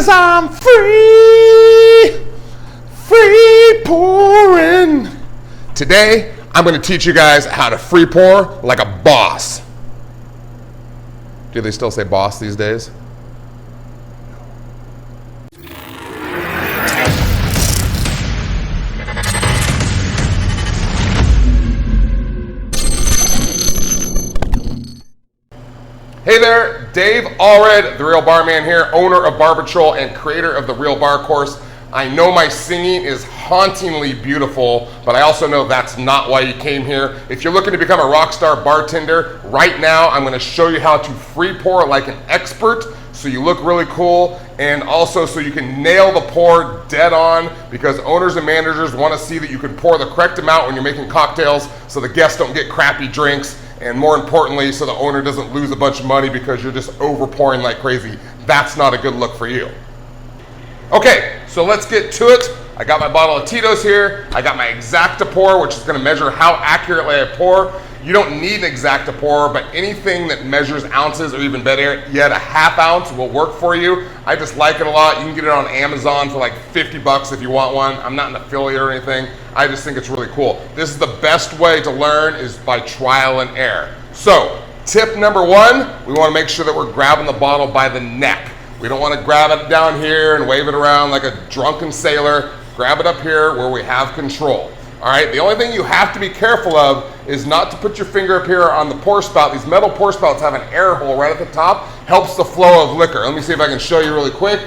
'cause I'm free pouring. Today, I'm going to teach you guys how to free pour like a boss. Do they still say boss these days? Hey there, Dave Allred, the Real Barman here, owner of Bar Patrol and creator of the Real Bar Course. I know my singing is hauntingly beautiful, but I also know that's not why you came here. If you're looking to become a rock star bartender, right now I'm going to show you how to free pour like an expert so you look really cool, and also so you can nail the pour dead on, because owners and managers want to see that you can pour the correct amount when you're making cocktails so the guests don't get crappy drinks, and more importantly, so the owner doesn't lose a bunch of money because you're just over pouring like crazy. That's not a good look for you. Okay, so let's get to it. I got my bottle of Tito's here. I got my Exacta pour, which is going to measure how accurately I pour. You don't need an Exacta pour, but anything that measures ounces, or even better yet, a half ounce will work for you. I just like it a lot. You can get it on Amazon for like 50 bucks if you want one. I'm not an affiliate or anything. I just think it's really cool. This is the best way to learn, is by trial and error. So, tip number one, we want to make sure that we're grabbing the bottle by the neck. We don't want to grab it down here and wave it around like a drunken sailor. Grab it up here where we have control. All right, the only thing you have to be careful of is not to put your finger up here on the pour spout. These metal pour spouts have an air hole right at the top. Helps the flow of liquor. Let me see if I can show you really quick.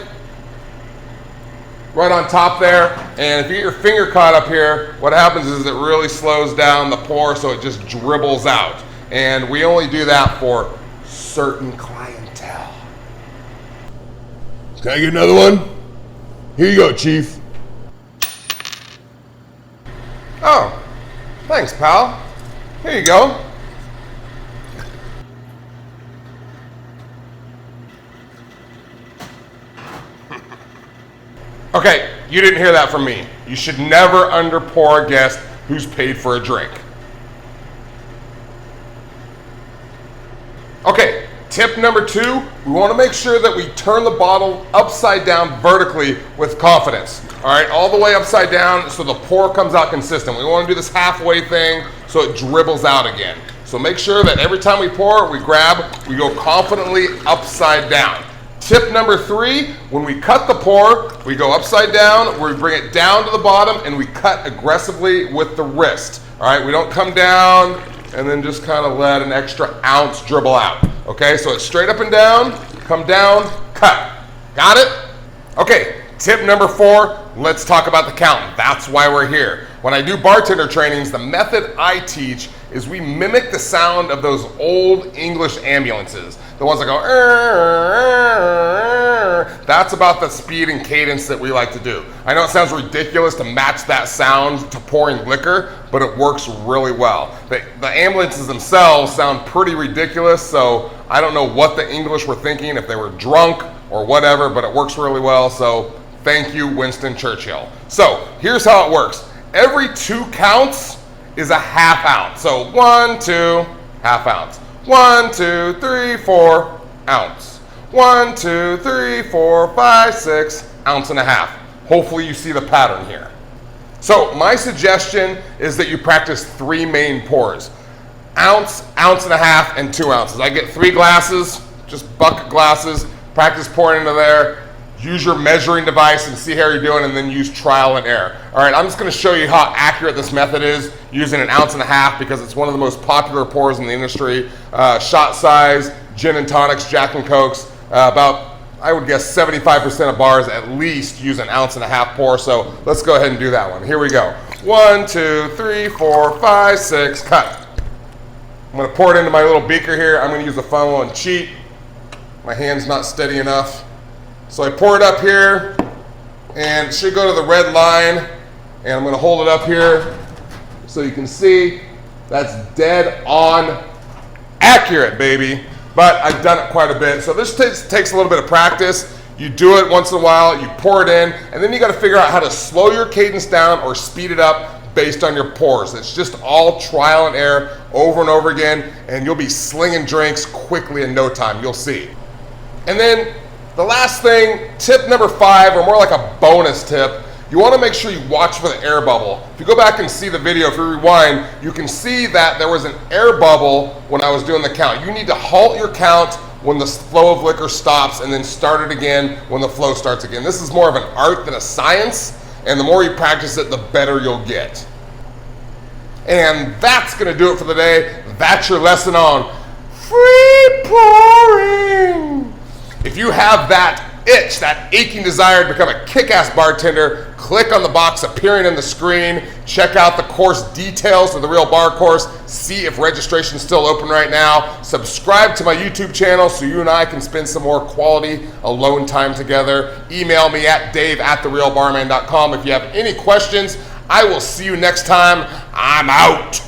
Right on top there. And if you get your finger caught up here, what happens is it really slows down the pour so it just dribbles out. And we only do that for certain clientele. Can I get another one? Here you go, Chief. Oh, thanks, pal. Here you go. Okay, you didn't hear that from me. You should never underpour a guest who's paid for a drink. Okay, tip number two, we want to make sure that we turn the bottle upside down vertically with confidence. All right, all the way upside down so the pour comes out consistent. We want to do this halfway thing so it dribbles out again. So make sure that every time we pour, we go confidently upside down. Tip number three, when we cut the pour, we go upside down, we bring it down to the bottom, and we cut aggressively with the wrist. All right, we don't come down and then just kind of let an extra ounce dribble out. Okay, so it's straight up and down, come down, cut. Got it? Okay, tip number four, let's talk about the count. That's why we're here. When I do bartender trainings, the method I teach is we mimic the sound of those old English ambulances. The ones that go, that's about the speed and cadence that we like to do. I know it sounds ridiculous to match that sound to pouring liquor, but it works really well. The ambulances themselves sound pretty ridiculous, so I don't know what the English were thinking, if they were drunk or whatever, but it works really well, so thank you, Winston Churchill. So here's how it works. Every 2 counts is a half ounce. So 1, 2, half ounce. 1, 2, 3, 4, ounce. 1, 2, 3, 4, 5, 6, ounce and a half. Hopefully you see the pattern here. So my suggestion is that you practice 3 main pours. Ounce, ounce and a half, and 2 ounces. I get 3 glasses, just bucket glasses, practice pouring into there. Use your measuring device and see how you're doing, and then use trial and error. All right, I'm just gonna show you how accurate this method is using an ounce and a half, because it's one of the most popular pours in the industry. Shot size, gin and tonics, Jack and Cokes, about, I would guess 75% of bars at least use an ounce and a half pour, so let's go ahead and do that one. Here we go. 1, 2, 3, 4, 5, 6, cut. I'm gonna pour it into my little beaker here. I'm gonna use a funnel and cheat. My hand's not steady enough. So I pour it up here, and it should go to the red line, and I'm going to hold it up here so you can see that's dead on accurate, baby. But I've done it quite a bit. So this takes a little bit of practice. You do it once in a while, you pour it in, and then you got to figure out how to slow your cadence down or speed it up based on your pours. It's just all trial and error over and over again, and you'll be slinging drinks quickly in no time. You'll see. And then The last thing, tip number 5, or more like a bonus tip, you want to make sure you watch for the air bubble. If you go back and see the video, if you rewind, you can see that there was an air bubble when I was doing the count. You need to halt your count when the flow of liquor stops and then start it again when the flow starts again. This is more of an art than a science, and the more you practice it, the better you'll get. And that's going to do it for the day. That's your lesson on free pouring. If you have that itch, that aching desire to become a kick-ass bartender, click on the box appearing on the screen. Check out the course details of the Real Bar course. See if registration is still open right now. Subscribe to my YouTube channel so you and I can spend some more quality alone time together. Email me at dave@therealbarman.com if you have any questions. I will see you next time. I'm out.